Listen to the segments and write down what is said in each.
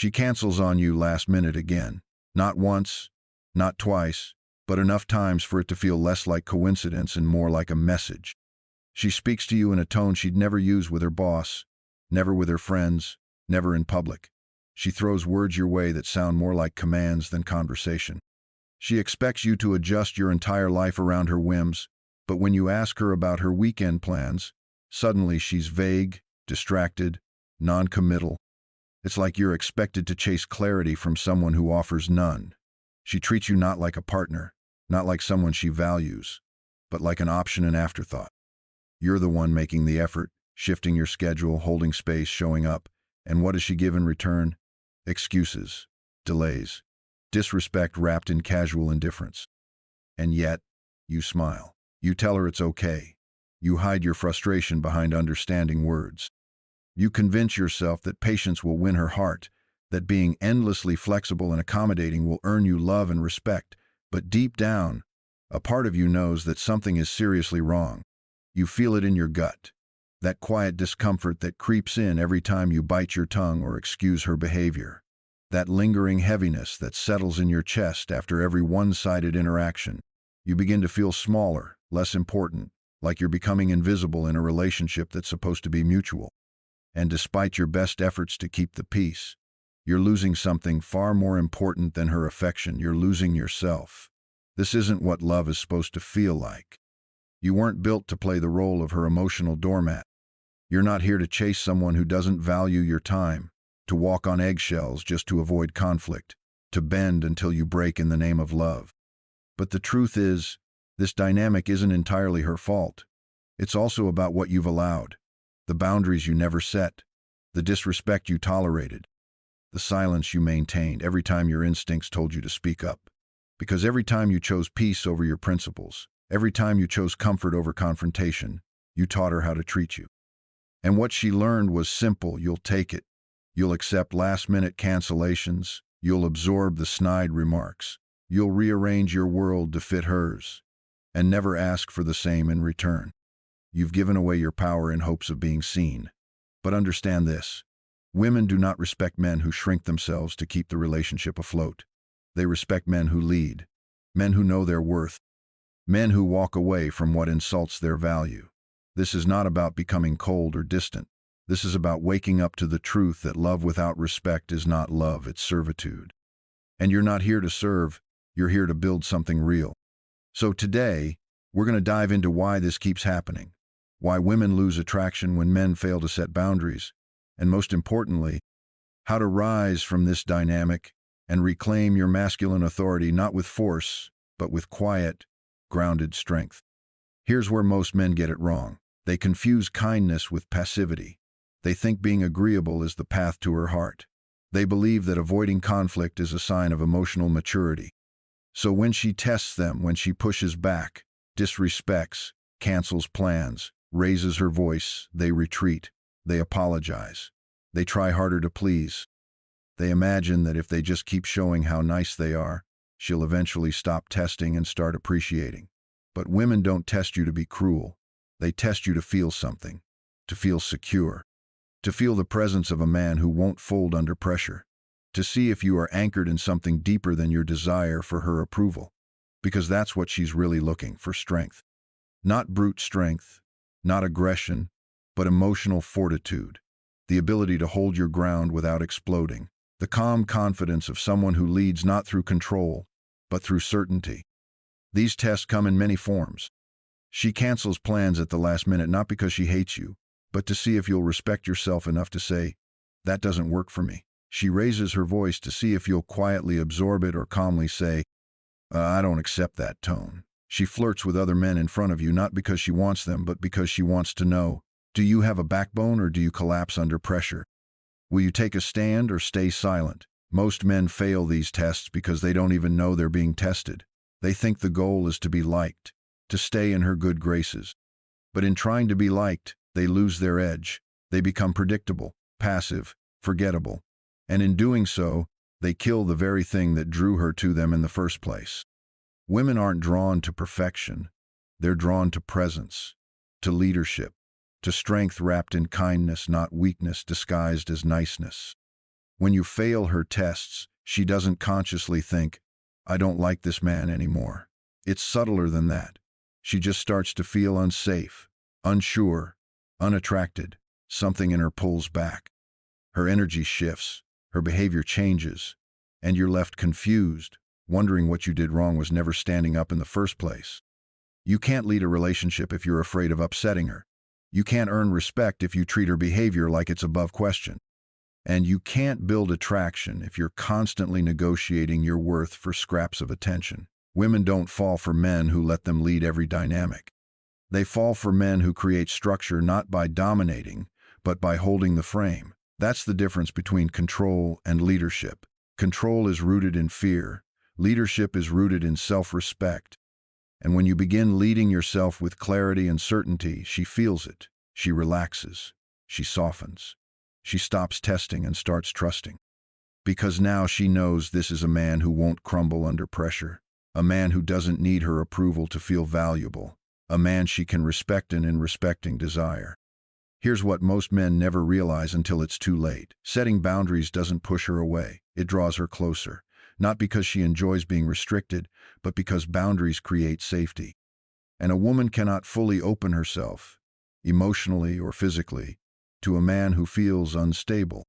She cancels on you last minute again. Not once, not twice, but enough times for it to feel less like coincidence and more like a message. She speaks to you in a tone she'd never use with her boss, never with her friends, never in public. She throws words your way that sound more like commands than conversation. She expects you to adjust your entire life around her whims, but when you ask her about her weekend plans, suddenly she's vague, distracted, non-committal. It's like you're expected to chase clarity from someone who offers none. She treats you not like a partner, not like someone she values, but like an option and afterthought. You're the one making the effort, shifting your schedule, holding space, showing up, and what does she give in return? Excuses, delays, disrespect wrapped in casual indifference. And yet, you smile. You tell her it's okay. You hide your frustration behind understanding words. You convince yourself that patience will win her heart, that being endlessly flexible and accommodating will earn you love and respect, but deep down, a part of you knows that something is seriously wrong. You feel it in your gut, that quiet discomfort that creeps in every time you bite your tongue or excuse her behavior, that lingering heaviness that settles in your chest after every one-sided interaction. You begin to feel smaller, less important, like you're becoming invisible in a relationship that's supposed to be mutual. And despite your best efforts to keep the peace, you're losing something far more important than her affection. You're losing yourself. This isn't what love is supposed to feel like. You weren't built to play the role of her emotional doormat. You're not here to chase someone who doesn't value your time, to walk on eggshells just to avoid conflict, to bend until you break in the name of love. But the truth is, this dynamic isn't entirely her fault. It's also about what you've allowed, the boundaries you never set, the disrespect you tolerated, the silence you maintained every time your instincts told you to speak up. Because every time you chose peace over your principles, every time you chose comfort over confrontation, you taught her how to treat you. And what she learned was simple: you'll take it. You'll accept last-minute cancellations. You'll absorb the snide remarks. You'll rearrange your world to fit hers, and never ask for the same in return. You've given away your power in hopes of being seen. But understand this: women do not respect men who shrink themselves to keep the relationship afloat. They respect men who lead, men who know their worth, men who walk away from what insults their value. This is not about becoming cold or distant. This is about waking up to the truth that love without respect is not love, it's servitude. And you're not here to serve, you're here to build something real. So today, we're going to dive into why this keeps happening, why women lose attraction when men fail to set boundaries, and most importantly, how to rise from this dynamic and reclaim your masculine authority not with force, but with quiet, grounded strength. Here's where most men get it wrong. They confuse kindness with passivity. They think being agreeable is the path to her heart. They believe that avoiding conflict is a sign of emotional maturity. So when she tests them, when she pushes back, disrespects, cancels plans, raises her voice, they retreat. They apologize. They try harder to please. They imagine that if they just keep showing how nice they are, she'll eventually stop testing and start appreciating. But women don't test you to be cruel. They test you to feel something, to feel secure, to feel the presence of a man who won't fold under pressure, to see if you are anchored in something deeper than your desire for her approval. Because that's what she's really looking for: strength. Not brute strength, not aggression, but emotional fortitude, the ability to hold your ground without exploding, the calm confidence of someone who leads not through control, but through certainty. These tests come in many forms. She cancels plans at the last minute not because she hates you, but to see if you'll respect yourself enough to say, "That doesn't work for me." She raises her voice to see if you'll quietly absorb it or calmly say, "I don't accept that tone." She flirts with other men in front of you not because she wants them, but because she wants to know, do you have a backbone or do you collapse under pressure? Will you take a stand or stay silent? Most men fail these tests because they don't even know they're being tested. They think the goal is to be liked, to stay in her good graces. But in trying to be liked, they lose their edge. They become predictable, passive, forgettable. And in doing so, they kill the very thing that drew her to them in the first place. Women aren't drawn to perfection. They're drawn to presence, to leadership, to strength wrapped in kindness, not weakness disguised as niceness. When you fail her tests, she doesn't consciously think, I don't like this man anymore. It's subtler than that. She just starts to feel unsafe, unsure, unattracted. Something in her pulls back. Her energy shifts, her behavior changes, and you're left confused, wondering what you did wrong was never standing up in the first place. You can't lead a relationship if you're afraid of upsetting her. You can't earn respect if you treat her behavior like it's above question. And you can't build attraction if you're constantly negotiating your worth for scraps of attention. Women don't fall for men who let them lead every dynamic. They fall for men who create structure not by dominating, but by holding the frame. That's the difference between control and leadership. Control is rooted in fear. Leadership is rooted in self-respect. And when you begin leading yourself with clarity and certainty, she feels it. She relaxes. She softens. She stops testing and starts trusting. Because now she knows this is a man who won't crumble under pressure. A man who doesn't need her approval to feel valuable. A man she can respect and in respecting desire. Here's what most men never realize until it's too late. Setting boundaries doesn't push her away. It draws her closer. Not because she enjoys being restricted, but because boundaries create safety. And a woman cannot fully open herself, emotionally or physically, to a man who feels unstable.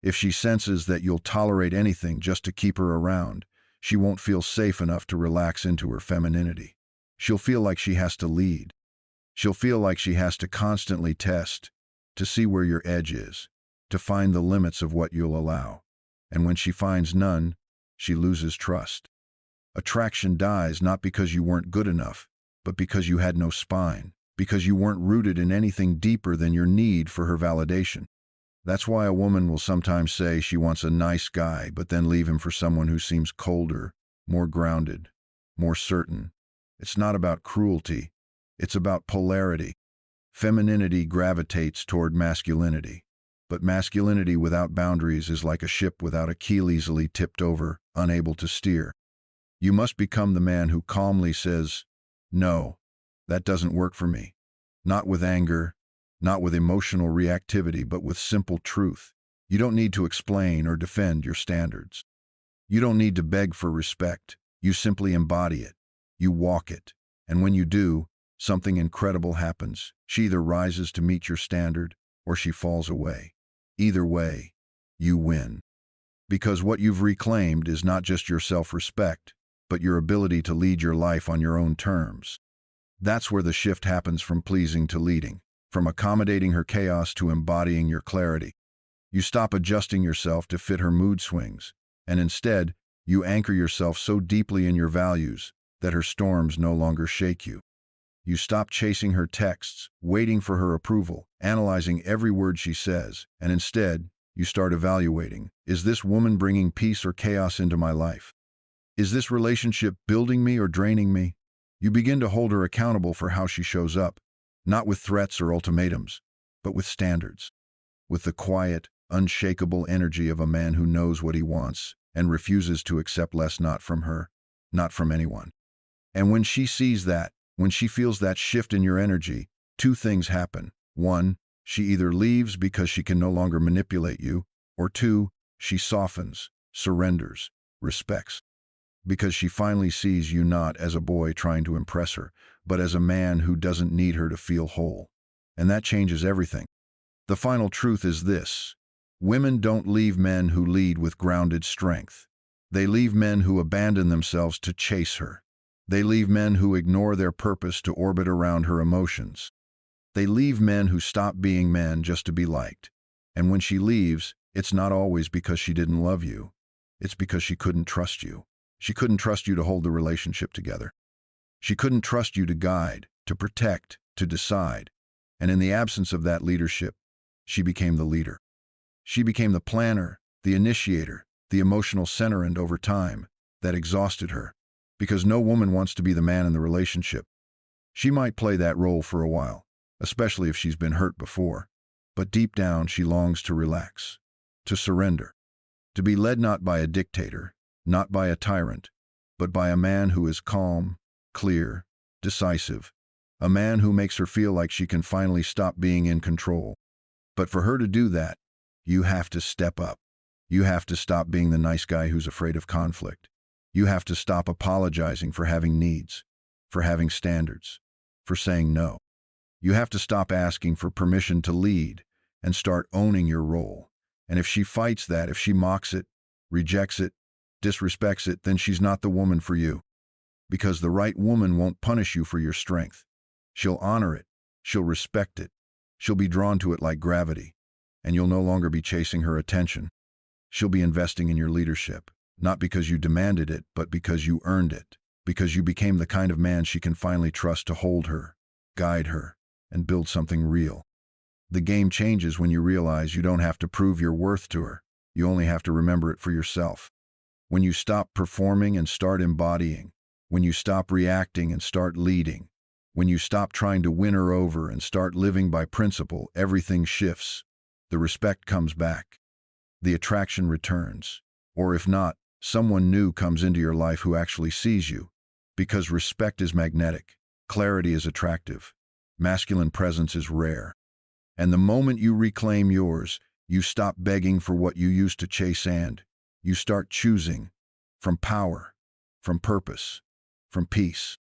If she senses that you'll tolerate anything just to keep her around, she won't feel safe enough to relax into her femininity. She'll feel like she has to lead. She'll feel like she has to constantly test, to see where your edge is, to find the limits of what you'll allow. And when she finds none, she loses trust. Attraction dies not because you weren't good enough, but because you had no spine, because you weren't rooted in anything deeper than your need for her validation. That's why a woman will sometimes say she wants a nice guy, but then leave him for someone who seems colder, more grounded, more certain. It's not about cruelty. It's about polarity. Femininity gravitates toward masculinity. But masculinity without boundaries is like a ship without a keel, easily tipped over, unable to steer. You must become the man who calmly says, no, that doesn't work for me. Not with anger, not with emotional reactivity, but with simple truth. You don't need to explain or defend your standards. You don't need to beg for respect. You simply embody it. You walk it. And when you do, something incredible happens. She either rises to meet your standard, or she falls away. Either way, you win. Because what you've reclaimed is not just your self-respect, but your ability to lead your life on your own terms. That's where the shift happens from pleasing to leading, from accommodating her chaos to embodying your clarity. You stop adjusting yourself to fit her mood swings, and instead, you anchor yourself so deeply in your values that her storms no longer shake you. You stop chasing her texts, waiting for her approval, analyzing every word she says, and instead, you start evaluating, is this woman bringing peace or chaos into my life? Is this relationship building me or draining me? You begin to hold her accountable for how she shows up, not with threats or ultimatums, but with standards, with the quiet, unshakable energy of a man who knows what he wants and refuses to accept less, not from her, not from anyone. And when she sees that, when she feels that shift in your energy, two things happen. One, she either leaves because she can no longer manipulate you, or two, she softens, surrenders, respects. Because she finally sees you not as a boy trying to impress her, but as a man who doesn't need her to feel whole. And that changes everything. The final truth is this: women don't leave men who lead with grounded strength. They leave men who abandon themselves to chase her. They leave men who ignore their purpose to orbit around her emotions. They leave men who stop being men just to be liked. And when she leaves, it's not always because she didn't love you. It's because she couldn't trust you. She couldn't trust you to hold the relationship together. She couldn't trust you to guide, to protect, to decide. And in the absence of that leadership, she became the leader. She became the planner, the initiator, the emotional center, and over time, that exhausted her. Because no woman wants to be the man in the relationship. She might play that role for a while, especially if she's been hurt before. But deep down, she longs to relax, to surrender, to be led not by a dictator, not by a tyrant, but by a man who is calm, clear, decisive, a man who makes her feel like she can finally stop being in control. But for her to do that, you have to step up. You have to stop being the nice guy who's afraid of conflict. You have to stop apologizing for having needs, for having standards, for saying no. You have to stop asking for permission to lead and start owning your role. And if she fights that, if she mocks it, rejects it, disrespects it, then she's not the woman for you. Because the right woman won't punish you for your strength. She'll honor it. She'll respect it. She'll be drawn to it like gravity. And you'll no longer be chasing her attention. She'll be investing in your leadership, not because you demanded it, but because you earned it. Because you became the kind of man she can finally trust to hold her, guide her, and build something real. The game changes when you realize you don't have to prove your worth to her. You only have to remember it for yourself. When you stop performing and start embodying. When you stop reacting and start leading. When you stop trying to win her over and start living by principle, everything shifts. The respect comes back. The attraction returns. Or if not, someone new comes into your life who actually sees you. Because respect is magnetic. Clarity is attractive. Masculine presence is rare. And the moment you reclaim yours, you stop begging for what you used to chase and you start choosing from power, from purpose, from peace.